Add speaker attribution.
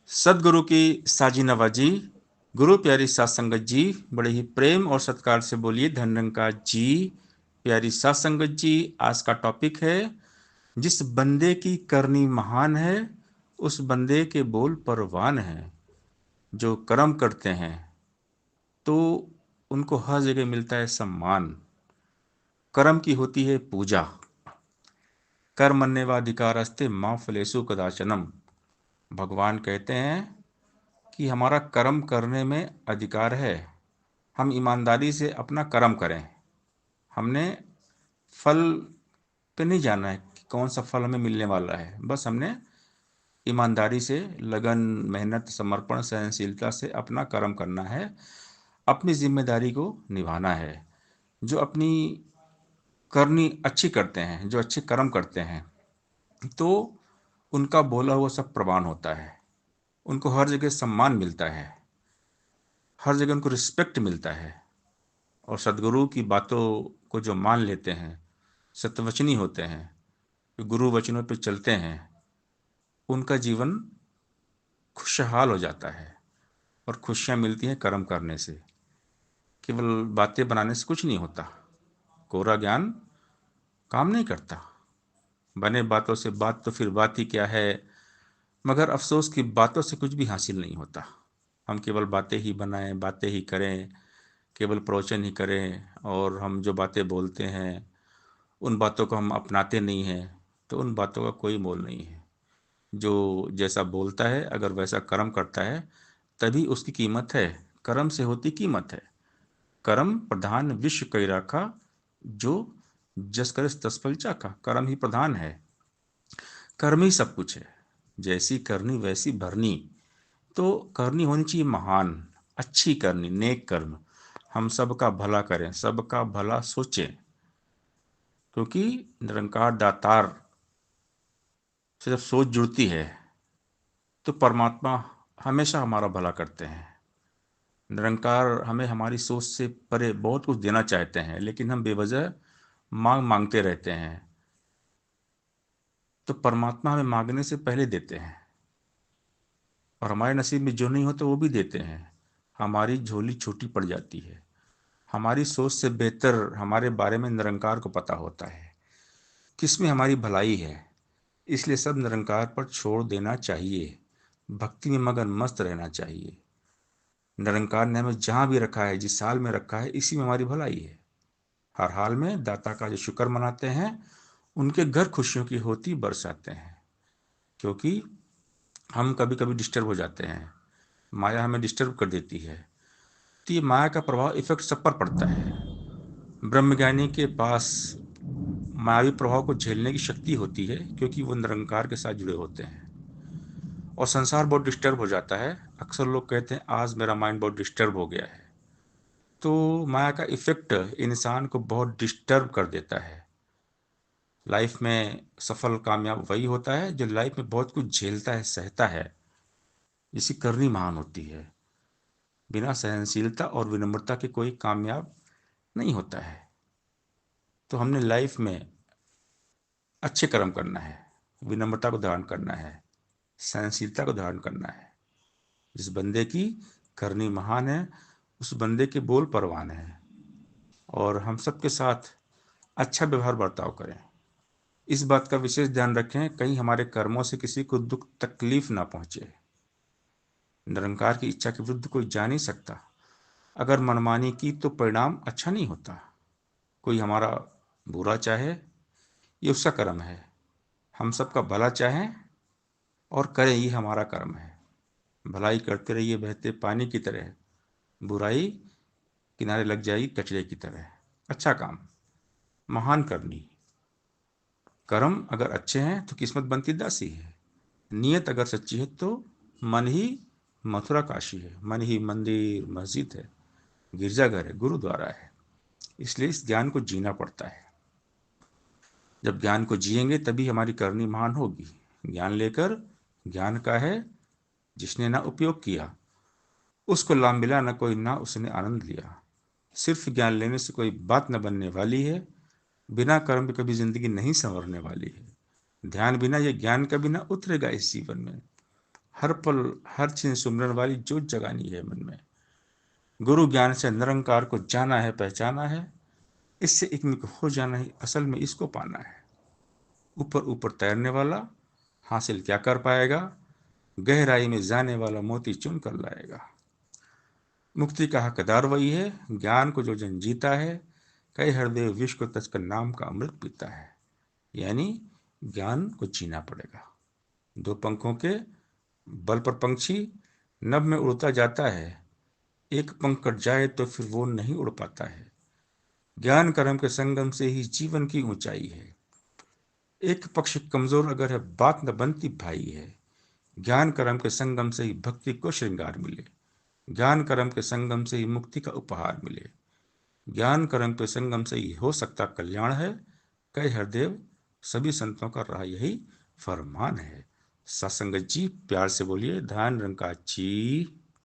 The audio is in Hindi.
Speaker 1: सदगुरु की साजी नवाजी, गुरु प्यारी सात संगत जी, बड़े ही प्रेम और सत्कार से बोलिए धन निरंकार जी। प्यारी सात संगत जी, आज का टॉपिक है जिस बंदे की करनी महान है उस बंदे के बोल परवान है। जो कर्म करते हैं तो उनको हर जगह मिलता है सम्मान। कर्म की होती है पूजा। कर्मण्येवाधिकारस्ते मां फलेषु कदाचनम। भगवान कहते हैं कि हमारा कर्म करने में अधिकार है। हम ईमानदारी से अपना कर्म करें। हमने फल पे नहीं जाना है कि कौन सा फल हमें मिलने वाला है, बस हमने ईमानदारी से लगन, मेहनत, समर्पण, सहनशीलता से अपना कर्म करना है, अपनी जिम्मेदारी को निभाना है। जो अपनी करनी अच्छी करते हैं, जो अच्छे कर्म करते हैं, तो उनका बोला हुआ सब प्रमाण होता है। उनको हर जगह सम्मान मिलता है, हर जगह उनको रिस्पेक्ट मिलता है। और सदगुरु की बातों को जो मान लेते हैं, सत्यवचनी होते हैं, गुरु वचनों पे चलते हैं, उनका जीवन खुशहाल हो जाता है। और खुशियां मिलती हैं कर्म करने से। केवल बातें बनाने से कुछ नहीं होता। कोरा ज्ञान काम नहीं करता। बने बातों से बात तो फिर बात ही क्या है। मगर अफसोस की बातों से कुछ भी हासिल नहीं होता। हम केवल बातें ही बनाएं, बातें ही करें, केवल प्रवचन ही करें, और हम जो बातें बोलते हैं उन बातों को हम अपनाते नहीं हैं, तो उन बातों का कोई मोल नहीं है। जो जैसा बोलता है अगर वैसा कर्म करता है तभी उसकी कीमत है। कर्म से होती कीमत है। कर्म प्रधान विश्व कई राखा, जो जस करे तस फल चाखा। कर्म ही प्रधान है। कर्म ही सब कुछ है। जैसी करनी वैसी भरनी। तो करनी होनी चाहिए महान, अच्छी करनी, नेक कर्म। हम सबका भला करें, सबका भला सोचें, क्योंकि निरंकार दातार से जब सोच जुड़ती है तो परमात्मा हमेशा हमारा भला करते हैं। निरंकार हमें हमारी सोच से परे बहुत कुछ देना चाहते हैं, लेकिन हम बेवजह मांगते रहते हैं। तो परमात्मा हमें मांगने से पहले देते हैं, और हमारे नसीब में जो नहीं होता वो भी देते हैं। हमारी झोली छोटी पड़ जाती है। हमारी सोच से बेहतर हमारे बारे में निरंकार को पता होता है, किसमें हमारी भलाई है। इसलिए सब निरंकार पर छोड़ देना चाहिए। भक्ति में मगन मस्त रहना चाहिए। निरंकार ने हमें जहां भी रखा है, जिस हाल में रखा है, इसी में हमारी भलाई है। हर हाल में दाता का जो शुक्र मनाते हैं उनके घर खुशियों की होती बरसाते हैं। क्योंकि हम कभी कभी डिस्टर्ब हो जाते हैं, माया हमें डिस्टर्ब कर देती है। तो ये माया का प्रभाव इफेक्ट सब पर पड़ता है। ब्रह्मज्ञानी के पास मायावी प्रभाव को झेलने की शक्ति होती है, क्योंकि वो निरंकार के साथ जुड़े होते हैं। और संसार बहुत डिस्टर्ब हो जाता है। अक्सर लोग कहते हैं आज मेरा माइंड बहुत डिस्टर्ब हो गया है। तो माया का इफेक्ट इंसान को बहुत डिस्टर्ब कर देता है। लाइफ में सफल कामयाब वही होता है जो लाइफ में बहुत कुछ झेलता है, सहता है, जिसकी करनी महान होती है। बिना सहनशीलता और विनम्रता के कोई कामयाब नहीं होता है। तो हमने लाइफ में अच्छे कर्म करना है, विनम्रता को धारण करना है, सहनशीलता को धारण करना है। जिस बंदे की करनी महान है उस बंदे के बोल परवान है। और हम सबके साथ अच्छा व्यवहार बर्ताव करें। इस बात का विशेष ध्यान रखें कहीं हमारे कर्मों से किसी को दुख तकलीफ ना पहुंचे। निरंकार की इच्छा के विरुद्ध कोई जा नहीं सकता। अगर मनमानी की तो परिणाम अच्छा नहीं होता। कोई हमारा बुरा चाहे, ये उसका कर्म है। हम सबका भला चाहें और करें, ये हमारा कर्म है। भलाई करते रहिए बहते पानी की तरह, बुराई किनारे लग जाएगी कचरे की तरह। अच्छा काम, महान करनी। कर्म अगर अच्छे हैं तो किस्मत बनती दासी है। नियत अगर सच्ची है तो मन ही मथुरा काशी है, मन ही मंदिर मस्जिद है, गिरजाघर है, गुरुद्वारा है। इसलिए इस ज्ञान को जीना पड़ता है। जब ज्ञान को जिएंगे तभी हमारी करनी महान होगी। ज्ञान लेकर ज्ञान का है जिसने ना उपयोग किया, उसको लाभ मिला न कोई, ना उसने आनंद लिया। सिर्फ ज्ञान लेने से कोई बात न बनने वाली है। बिना कर्म के कभी जिंदगी नहीं संवरने वाली है। ध्यान बिना ये ज्ञान कभी ना उतरेगा इस जीवन में। हर पल हर क्षण सुमिरन वाली जोत जगानी है मन में। गुरु ज्ञान से निरंकार को जाना है, पहचाना है, इससे एकमिक हो जाना ही असल में इसको पाना है। ऊपर ऊपर तैरने वाला हासिल क्या कर पाएगा, गहराई में जाने वाला मोती चुन कर लाएगा। मुक्ति का हकदार वही है, ज्ञान को जो जन जीता है, कई हृदय विश्व को तजकर नाम का अमृत पीता है। यानी ज्ञान को जीना पड़ेगा। दो पंखों के बल पर पंछी नभ में उड़ता जाता है, एक पंख कट जाए तो फिर वो नहीं उड़ पाता है। ज्ञान कर्म के संगम से ही जीवन की ऊंचाई है। एक पक्ष कमजोर अगर है बात न बनती भाई है। ज्ञान कर्म के संगम से ही भक्ति को श्रृंगार मिले, ज्ञान कर्म के संगम से ही मुक्ति का उपहार मिले, ज्ञान कर्म के संगम से ही हो सकता कल्याण है। कई हरदेव सभी संतों का रहा यही फरमान है। सत्संगत जी प्यार से बोलिए, धन निरंकार जी।